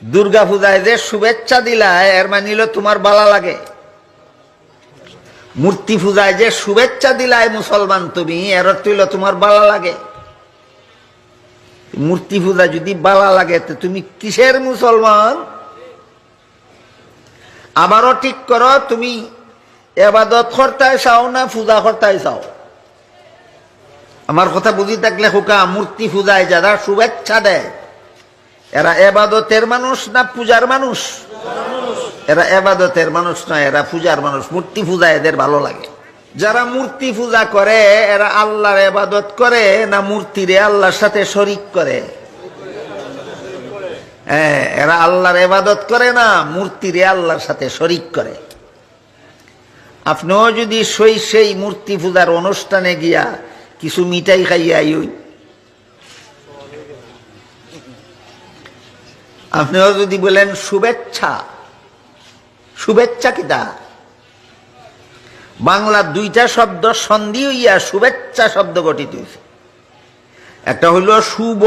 দুর্গা পূজায় যে শুভেচ্ছা দিলায় এর মানিল তোমার বালা লাগে। মূর্তি পূজায় যে শুভেচ্ছা দিলায় মুসলমান তুমি, এর অর্থ হইল তোমার বালা লাগে। মূর্তি পূজা যদি বালা লাগে তো তুমি কিসের মুসলমান? আবারও ঠিক করো, তুমি এবাদত করতে চাও না পূজা করতে চাও? আমার কথা বুঝি থাকলে খোকা, মূর্তি পূজায় যারা শুভেচ্ছা দেয় এরা এবাদতের মানুষ না পূজার মানুষ? এরা এবাদতের মানুষ নয়, এরা পূজার মানুষ। মূর্তি পূজা এদের ভালো লাগে। যারা মূর্তি পূজা করে এরা আল্লাহর এবাদত করে না মূর্তিরে আল্লাহর সাথে শরীক করে? হ্যাঁ, এরা আল্লাহর এবাদত করে না মূর্তিরে আল্লাহর সাথে শরীক করে। আপনিও যদি সেই মূর্তি পূজার অনুষ্ঠানে গিয়া কিছু মিঠাই খাইয়া আইন, আপনিও যদি বলেন শুভেচ্ছা, শুভেচ্ছা কিটা? বাংলা দুইটা শব্দ সন্ধি হইয়া শুভেচ্ছা শব্দ গঠিত হয়েছে। একটা হইল শুভ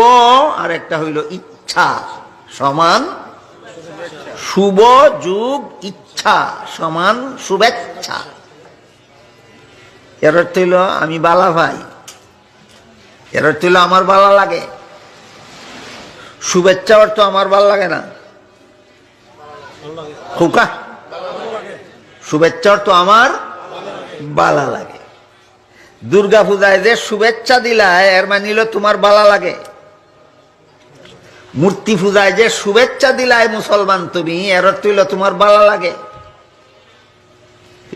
আর একটা হইল ইচ্ছা সমান শুভ যুগ ইচ্ছা সমান শুভেচ্ছা। এর অর্থ হইল আমি বালা ভাই, এর অর্থ হইল আমার বালা লাগে। শুভেচ্ছা অর্থ আমার ভালো লাগে না খোকা, শুভেচ্ছা অর্থ আমার বালা লাগে। দুর্গা পূজায় যে শুভেচ্ছা দিলায় এর মানিল তোমার বালা লাগে। মূর্তি পূজায় যে শুভেচ্ছা দিলায় মুসলমান তুমি, এর অর্থ হইল তোমার বালা লাগে।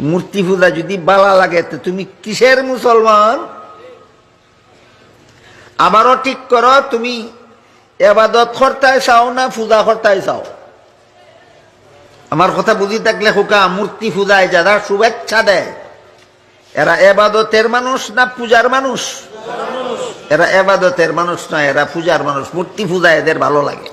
মূর্তি পূজা যদি বালা লাগে তো তুমি কিসের মুসলমান? আবারও ঠিক করো, তুমি এবাদত করতে চাও না পূজা করতে চাও? আমার কথা বুঝি থাকলে খোকা, মূর্তি পূজায় যারা শুভেচ্ছা দেয় এরা এবাদতের মানুষ না পূজার মানুষ? এরা এবাদতের মানুষ নয়, এরা পূজার মানুষ। মূর্তি পূজা এদের ভালো লাগে।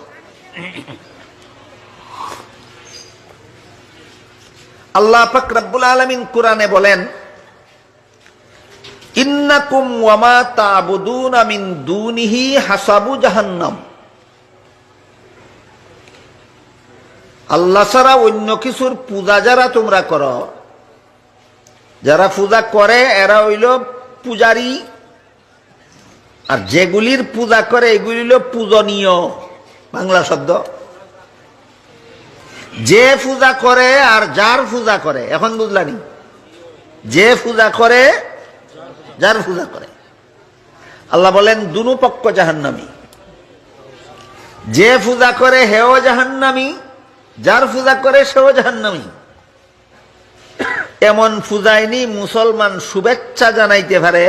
আল্লাহ পাক রব্বুল আলামিন কুরআনে বলেন, ইন্নাকুম ওয়া মা তা'বুদুনা মিন দুনিহি হাসাবু জাহান্নাম। আল্লাহ ছাড়া অন্য কিছুর পূজা যারা তোমরা করো, যারা পূজা করে এরা হইল পূজারী, আর যেগুলির পূজা করে এগুলি হইল পূজনীয়। বাংলা শব্দ। যে পূজা করে আর যার পূজা করে, এখন বুঝলানি? যে পূজা করে যার পূজা করে। আল্লাহ বলেন দুনো পক্ষ জাহান্নামী। যে পূজা করে হেও জাহান্নামী, যার পূজা করে সেও জাহান্নামী। এমন পূজায়নি মুসলমান শুভেচ্ছা জানাইতে পারে?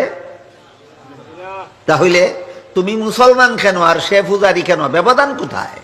তাহলে তুমি মুসলমান কেন আর সে পূজারি কেন? ব্যবধান কোথায়?